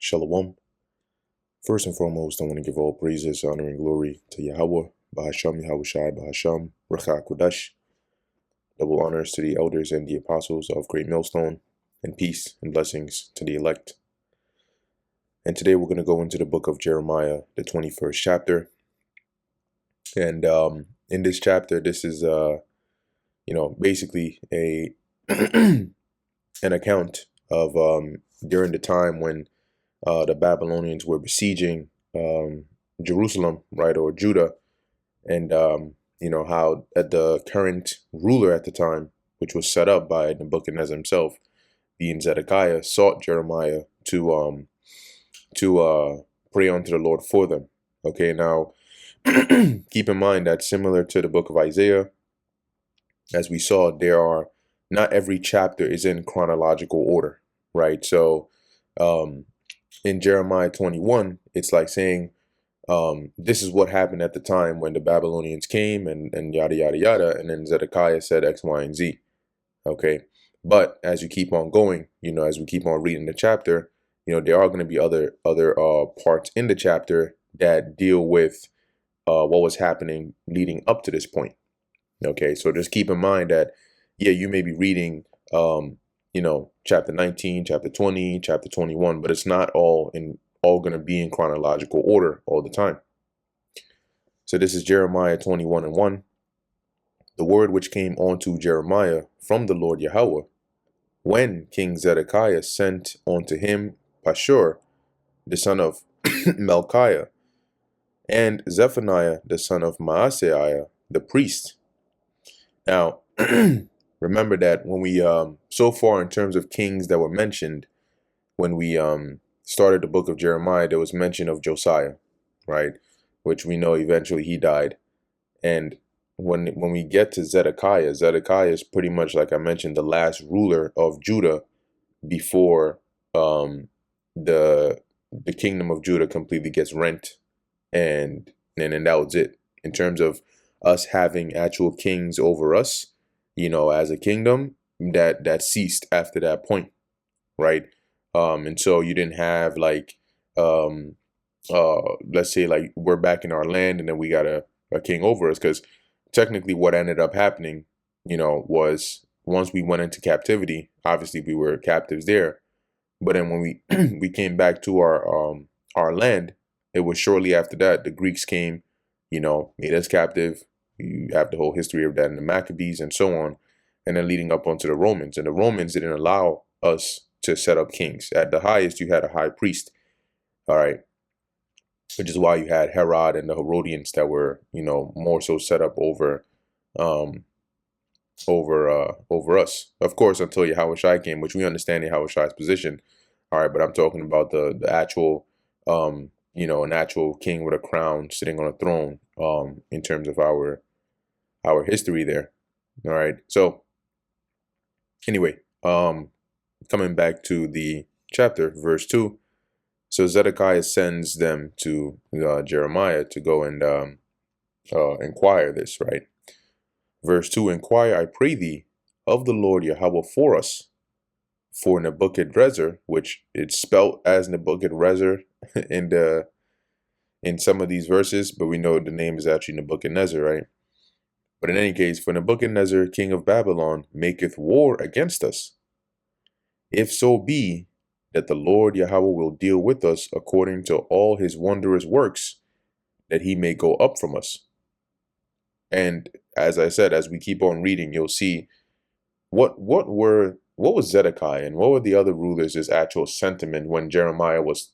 Shalom. First and foremost, I want to give all praises, honor, and glory to Yahweh, Bahasham Yahushai, Bahasham, Recha Kodash. Double honors to the elders and the apostles of Great Millstone, and peace and blessings to the elect. And today we're going to go into the book of Jeremiah, the 21st chapter. And in this chapter, this is, basically an account of during the time when the Babylonians were besieging Jerusalem, right, or Judah, and how the current ruler at the time, which was set up by Nebuchadnezzar himself, being Zedekiah, sought Jeremiah to pray unto the Lord for them. Okay, now keep in mind that similar to the book of Isaiah, as we saw, not every chapter is in chronological order, right? So in Jeremiah 21, it's like saying, this is what happened at the time when the Babylonians came and yada, yada, yada. And then Zedekiah said X, Y, and Z. Okay. But as you keep on going, as we keep on reading the chapter, there are going to be other parts in the chapter that deal with what was happening leading up to this point. Okay. So just keep in mind that, you may be reading, chapter 19, chapter 20, chapter 21, but it's not all going to be in chronological order all the time. So this is Jeremiah 21:1. The word which came unto Jeremiah from the Lord Yahweh, when King Zedekiah sent unto him Pashur, the son of Melchiah, and Zephaniah, the son of Maaseiah, the priest. Now, remember that when we, so far in terms of kings that were mentioned, when we started the book of Jeremiah, there was mention of Josiah, right? Which we know eventually he died. And when we get to Zedekiah is pretty much, like I mentioned, the last ruler of Judah before the kingdom of Judah completely gets rent, and then that was it. In terms of us having actual kings over us, as a kingdom, that ceased after that point, right? And so you didn't have like let's say like we're back in our land and then we got a king over us, because technically what ended up happening, was once we went into captivity, obviously we were captives there, but then when we we came back to our land, it was shortly after that the Greeks came, made us captive. You have the whole history of that in the Maccabees and so on, and then leading up onto the Romans, and the Romans didn't allow us to set up kings. At the highest, you had a high priest, all right, which is why you had Herod and the Herodians that were, more so set up over us. Of course, until Yahushai came, which we understand Yahushai's position, all right, but I'm talking about the actual, an actual king with a crown sitting on a throne, in terms of our history there, all right. So anyway, coming back to the chapter, verse 2. So Zedekiah sends them to Jeremiah to go and inquire this, right? Verse 2, inquire, I pray thee, of the Lord Yahweh for us, for Nebuchadrezzar, which it's spelt as Nebuchadrezzar in some of these verses, but we know the name is actually Nebuchadnezzar, right? But in any case, for Nebuchadnezzar, king of Babylon, maketh war against us. If so be that the Lord Yahweh will deal with us according to all his wondrous works, that he may go up from us. And as I said, as we keep on reading, you'll see what was Zedekiah and what were the other rulers' actual sentiment when Jeremiah was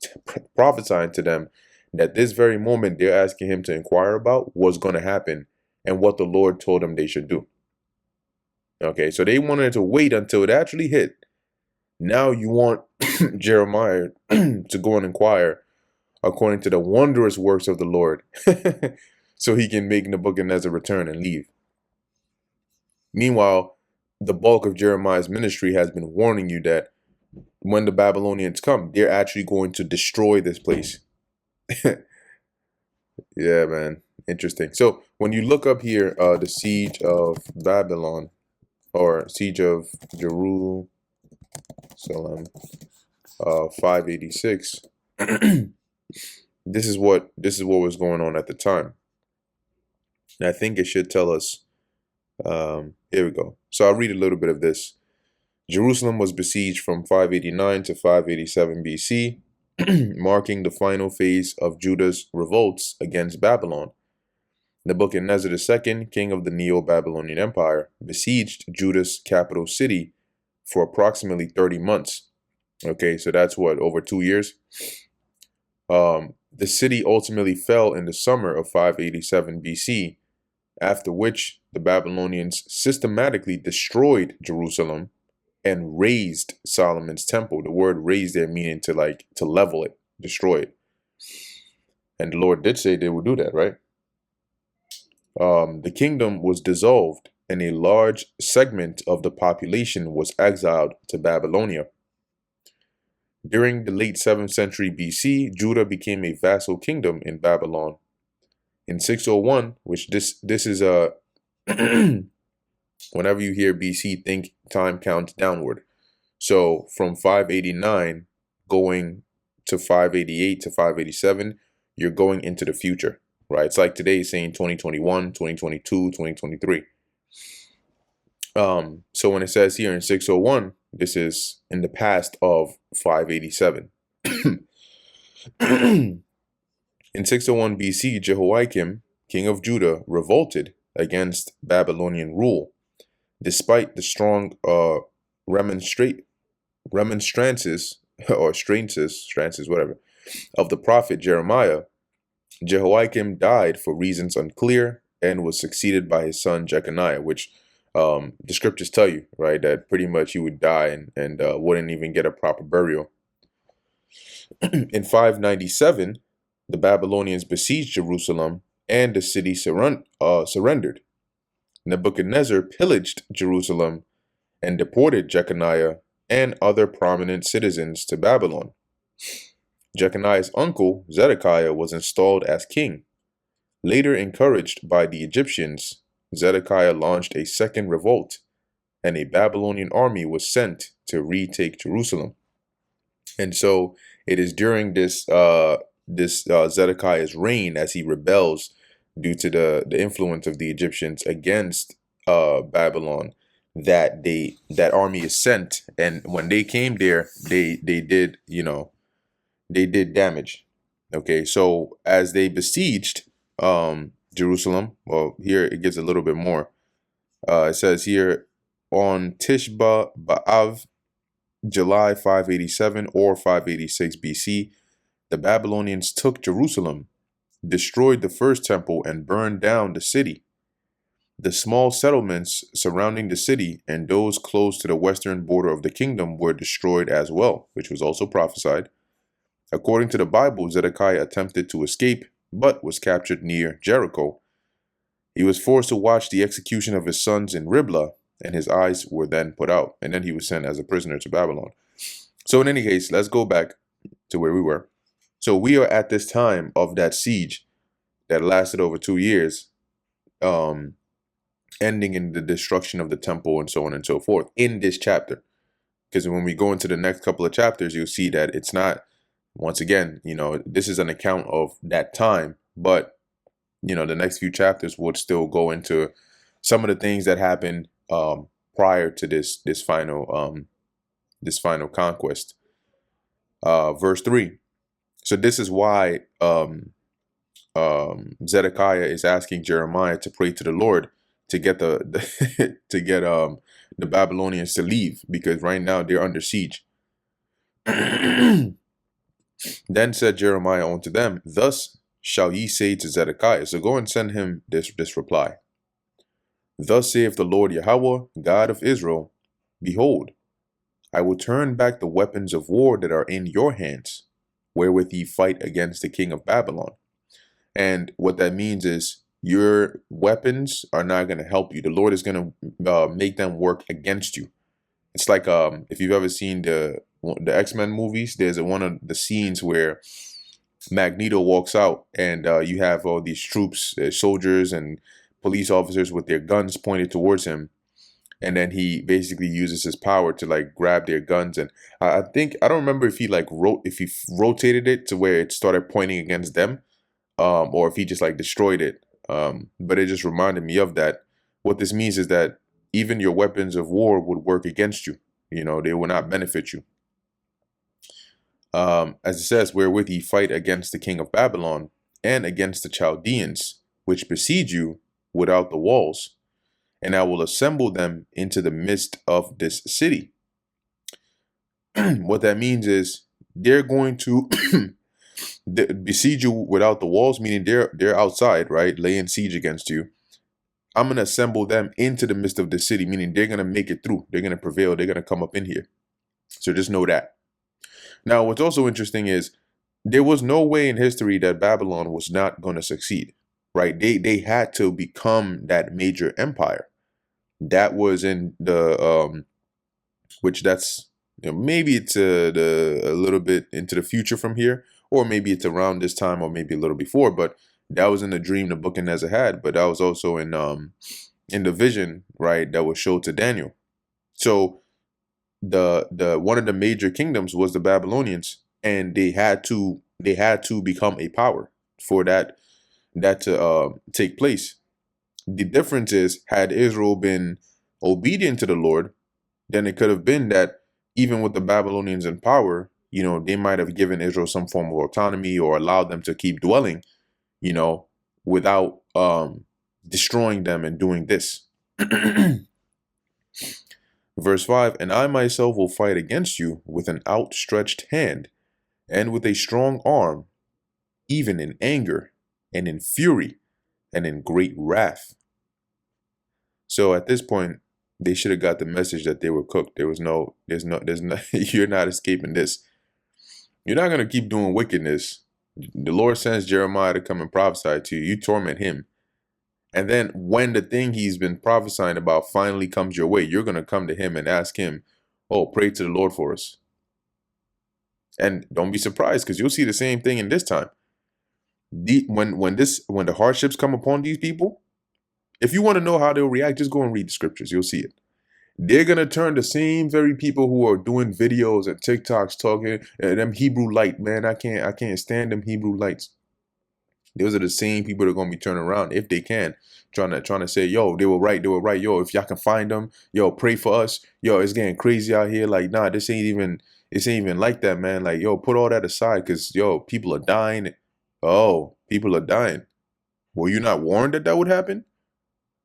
prophesying to them that this very moment they're asking him to inquire about was going to happen, and what the Lord told them they should do. Okay, so they wanted to wait until it actually hit. Now you want Jeremiah to go and inquire according to the wondrous works of the Lord so he can make Nebuchadnezzar return and leave. Meanwhile, the bulk of Jeremiah's ministry has been warning you that when the Babylonians come, they're actually going to destroy this place. Yeah, man. Interesting. So when you look up here, the siege of Babylon, or siege of Jerusalem, 586. This is what was going on at the time. And I think it should tell us. Here we go. So I'll read a little bit of this. Jerusalem was besieged from 589 to 587 BC, marking the final phase of Judah's revolts against Babylon. Nebuchadnezzar II, king of the Neo-Babylonian Empire, besieged Judah's capital city for approximately 30 months. Okay, so that's what, over 2 years? The city ultimately fell in the summer of 587 BC, after which the Babylonians systematically destroyed Jerusalem and razed Solomon's temple. The word raise there meaning to level it, destroy it. And the Lord did say they would do that, right? The kingdom was dissolved and a large segment of the population was exiled to Babylonia. During the late 7th century BC, Judah became a vassal kingdom in Babylon. In 601, which this is a whenever you hear BC, think time counts downward. So from 589 going to 588 to 587, you're going into the future, right? It's like today saying 2021, 2022, 2023. So when it says here in 601, this is in the past of 587. In 601 BC, Jehoiakim, king of Judah, revolted against Babylonian rule. Despite the strong remonstrances or strances, whatever, of the prophet Jeremiah, Jehoiakim died for reasons unclear and was succeeded by his son Jeconiah, which the scriptures tell you, right, that pretty much he would die and wouldn't even get a proper burial. In 597, the Babylonians besieged Jerusalem and the city surrendered. Nebuchadnezzar pillaged Jerusalem and deported Jeconiah and other prominent citizens to Babylon. Jeconiah's uncle, Zedekiah, was installed as king. Later encouraged by the Egyptians, Zedekiah launched a second revolt, and a Babylonian army was sent to retake Jerusalem. And so it is during this Zedekiah's reign, as he rebels due to the influence of the Egyptians against Babylon, that army is sent. And when they came there, they did damage. Okay, so as they besieged Jerusalem, well, here it gets a little bit more. It says here, on Tishba B'Av, July 587 or 586 BC, the Babylonians took Jerusalem, destroyed the first temple, and burned down the city. The small settlements surrounding the city and those close to the western border of the kingdom were destroyed as well, which was also prophesied. According to the Bible, Zedekiah attempted to escape, but was captured near Jericho. He was forced to watch the execution of his sons in Riblah, and his eyes were then put out, and then he was sent as a prisoner to Babylon. So in any case, let's go back to where we were. So we are at this time of that siege that lasted over 2 years, ending in the destruction of the temple and so on and so forth in this chapter. Because when we go into the next couple of chapters, you'll see that it's not, once again, this is an account of that time, but, the next few chapters would still go into some of the things that happened prior to this final conquest. Verse 3. So this is why Zedekiah is asking Jeremiah to pray to the Lord to get the Babylonians to leave, because right now they're under siege. Then said Jeremiah unto them, thus shall ye say to Zedekiah. So go and send him this reply. Thus saith the Lord Yahweh, God of Israel, behold, I will turn back the weapons of war that are in your hands, wherewith ye fight against the king of Babylon. And what that means is your weapons are not going to help you. The Lord is going to make them work against you. It's like if you've ever seen the X-Men movies, there's one of the scenes where Magneto walks out and you have all these troops, soldiers and police officers with their guns pointed towards him. And then he basically uses his power to like grab their guns. And I think, I don't remember if he like rotated it to where it started pointing against them, or if he just like destroyed it. But it just reminded me of that. What this means is that even your weapons of war would work against you. You know, they will not benefit you. As it says, wherewith ye fight against the king of Babylon and against the Chaldeans, which besiege you without the walls, and I will assemble them into the midst of this city. What that means is they're going to besiege you without the walls, meaning they're outside, right, laying siege against you. I'm gonna assemble them into the midst of the city, meaning they're gonna make it through. They're gonna prevail. They're gonna come up in here. So just know that. Now, what's also interesting is there was no way in history that Babylon was not going to succeed, right? They had to become that major empire. That was in the which that's, you know, maybe it's a little bit into the future from here, or maybe it's around this time, or maybe a little before. But that was in the dream the Nebuchadnezzar had. But that was also in the vision, right? That was showed to Daniel. So the one of the major kingdoms was the Babylonians, and they had to become a power for that to take place. The difference is, had Israel been obedient to the Lord, then it could have been that even with the Babylonians in power, you know, they might have given Israel some form of autonomy or allowed them to keep dwelling, you know, without destroying them and doing this. Verse 5, and I myself will fight against you with an outstretched hand and with a strong arm, even in anger and in fury and in great wrath. So at this point, they should have got the message that they were cooked. There's no, you're not escaping this. You're not going to keep doing wickedness. The Lord sends Jeremiah to come and prophesy to you. You torment him. And then when the thing he's been prophesying about finally comes your way, you're going to come to him and ask him, oh, pray to the Lord for us. And don't be surprised, because you'll see the same thing in this time. When the hardships come upon these people, if you want to know how they'll react, just go and read the scriptures. You'll see it. They're going to turn the same very people who are doing videos and TikToks talking, them Hebrew light, man, I can't stand them Hebrew lights. Those are the same people that are going to be turning around, if they can, trying to say, yo, they were right. Yo, if y'all can find them, yo, pray for us. Yo, it's getting crazy out here. Like, nah, this ain't even like that, man. Like, yo, put all that aside, because, yo, people are dying. Oh, people are dying. Were you not warned that that would happen?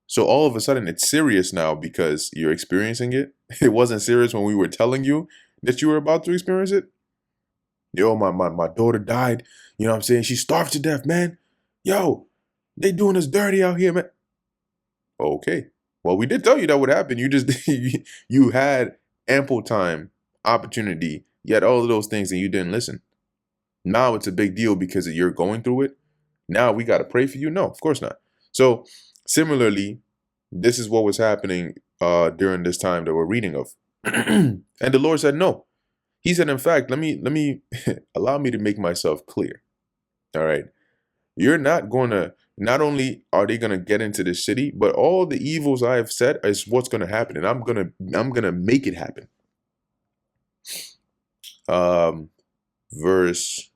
So all of a sudden it's serious now because you're experiencing it. It wasn't serious when we were telling you that you were about to experience it. Yo, my daughter died. You know what I'm saying? She starved to death, man. Yo, they doing us dirty out here, man. Okay. Well, we did tell you that would happen. You just, you had ample time, opportunity. You had all of those things and you didn't listen. Now it's a big deal because you're going through it. Now we got to pray for you. No, of course not. So similarly, this is what was happening during this time that we're reading of. And the Lord said, no. He said, in fact, let me allow me to make myself clear. All right. You're not only are they going to get into the city, but all the evils I have said is what's going to happen. And I'm going to make it happen. Verse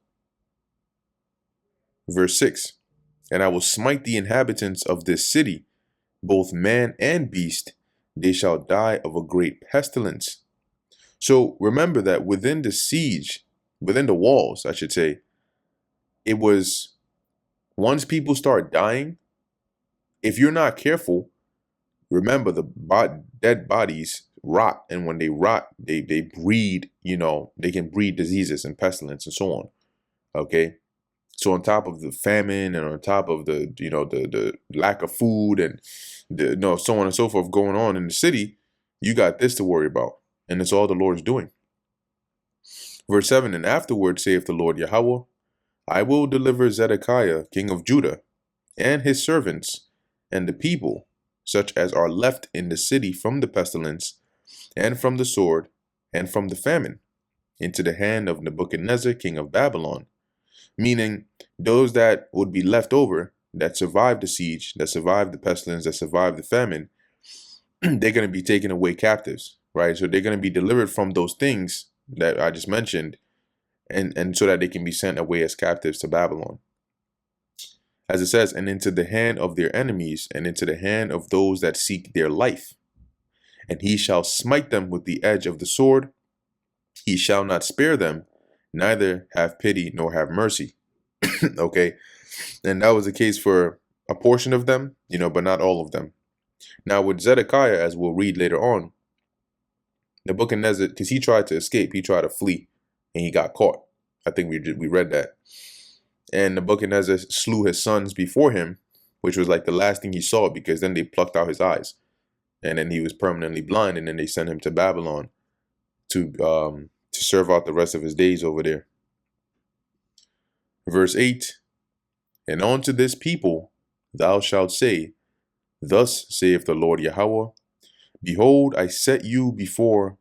6. And I will smite the inhabitants of this city, both man and beast. They shall die of a great pestilence. So remember that within the siege, within the walls, I should say, it was, once people start dying, if you're not careful, remember the dead bodies rot. And when they rot, they breed, you know, they can breed diseases and pestilence and so on. Okay. So on top of the famine and on top of the, you know, the lack of food and so on and so forth going on in the city, you got this to worry about. And it's all the Lord's doing. Verse 7, and afterward saith the Lord Yahweh, I will deliver Zedekiah, king of Judah, and his servants, and the people, such as are left in the city from the pestilence, and from the sword, and from the famine, into the hand of Nebuchadnezzar, king of Babylon. Meaning those that would be left over, that survived the siege, that survived the pestilence, that survived the famine, they're going to be taken away captives, right? So they're going to be delivered from those things that I just mentioned, and so that they can be sent away as captives to Babylon. As it says, and into the hand of their enemies, and into the hand of those that seek their life. And he shall smite them with the edge of the sword. He shall not spare them, neither have pity nor have mercy. Okay. And that was the case for a portion of them, but not all of them. Now with Zedekiah, as we'll read later on, Nebuchadnezzar, because he tried to escape, he tried to flee, and he got caught. I think we read that. And Nebuchadnezzar slew his sons before him, which was like the last thing he saw, because then they plucked out his eyes. And then he was permanently blind, and then they sent him to Babylon to serve out the rest of his days over there. Verse 8, and unto this people thou shalt say, thus saith the Lord Yahweh, behold, I set before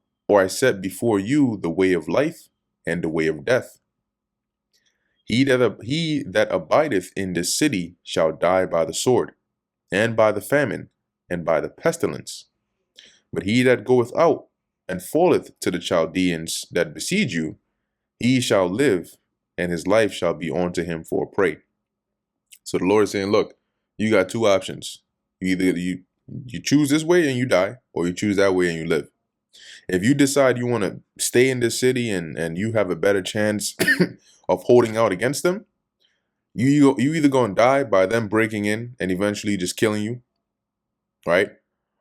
you the way of life and the way of death. He that abideth in this city shall die by the sword, and by the famine, and by the pestilence. But he that goeth out and falleth to the Chaldeans that besiege you, he shall live, and his life shall be unto him for a prey. So the Lord is saying, look, you got two options. Either you choose this way and you die, or you choose that way and you live. If you decide you want to stay in this city and you have a better chance of holding out against them, you either going to die by them breaking in and eventually just killing you, right?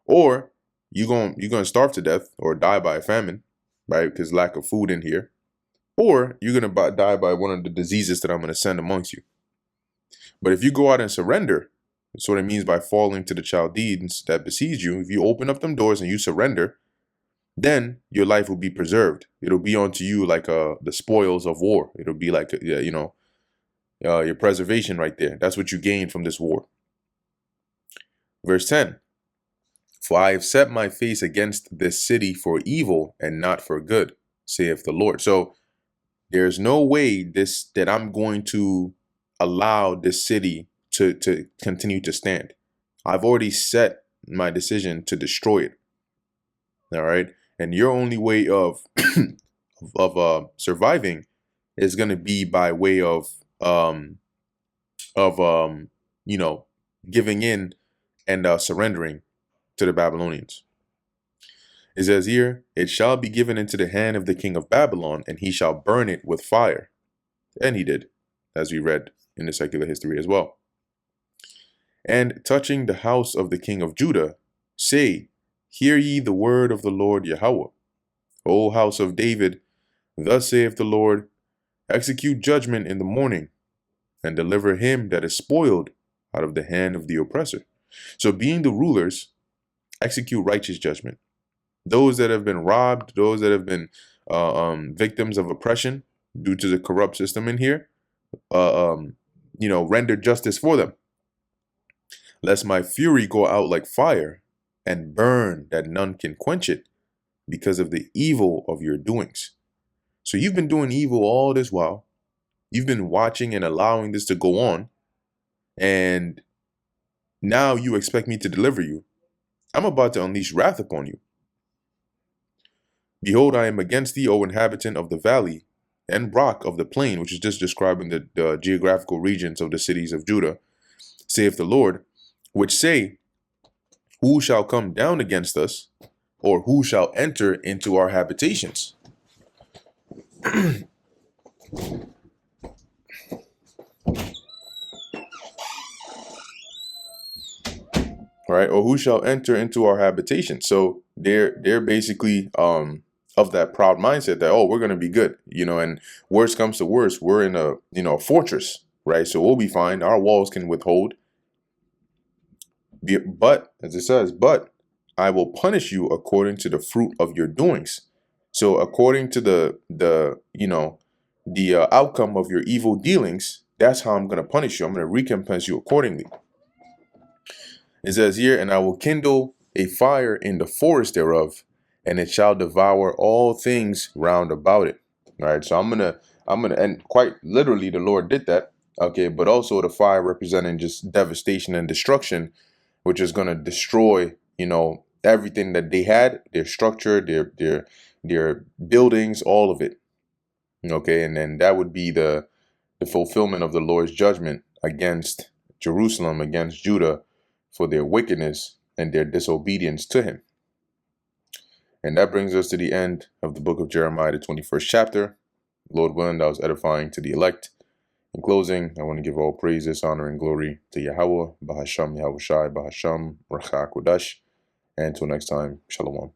Or you're going to starve to death or die by a famine, right? Because lack of food in here. Or you're going to die by one of the diseases that I'm going to send amongst you. But if you go out and surrender, that's what it means by falling to the Chaldeans that besiege you. If you open up them doors and you surrender, then your life will be preserved. It'll be unto you like the spoils of war. It'll be like, your preservation right there. That's what you gain from this war. Verse 10, for I have set my face against this city for evil and not for good, saith the Lord. So there's no way that I'm going to allow this city to continue to stand. I've already set my decision to destroy it. All right. And your only way of surviving is going to be by way of giving in and surrendering to the Babylonians. It says here, it shall be given into the hand of the king of Babylon, and he shall burn it with fire. And he did, as we read in the secular history as well. And touching the house of the king of Judah, say, hear ye the word of the Lord Yahweh. O house of David, thus saith the Lord, execute judgment in the morning, and deliver him that is spoiled out of the hand of the oppressor. So being the rulers, execute righteous judgment. Those that have been robbed, those that have been victims of oppression due to the corrupt system in here, render justice for them. Lest my fury go out like fire and burn that none can quench it because of the evil of your doings. So you've been doing evil all this while. You've been watching and allowing this to go on. And now you expect me to deliver you. I'm about to unleash wrath upon you. Behold, I am against thee, O inhabitant of the valley and rock of the plain, which is just describing the geographical regions of the cities of Judah, saith the Lord, which say, who shall come down against us, or who shall enter into our habitations? Right? Or who shall enter into our habitation? So they're basically of that proud mindset that, oh, we're going to be good, and worst comes to worst, we're in a fortress, right? So we'll be fine. Our walls can withhold. But as it says, but I will punish you according to the fruit of your doings. So according to the outcome of your evil dealings, that's how I'm going to punish you. I'm going to recompense you accordingly. It says here, and I will kindle a fire in the forest thereof, and it shall devour all things round about it. All right. So I'm gonna, and quite literally the Lord did that. Okay. But also the fire representing just devastation and destruction, which is going to destroy, everything that they had, their structure, their buildings, all of it. Okay, and then that would be the fulfillment of the Lord's judgment against Jerusalem, against Judah, for their wickedness and their disobedience to him. And that brings us to the end of the book of Jeremiah, the 21st chapter. Lord willing, that was edifying to the elect. In closing, I want to give all praises, honor, and glory to Yahweh, Bahasham Yahushai, Bahasham Racha Kodash. And until next time, Shalom.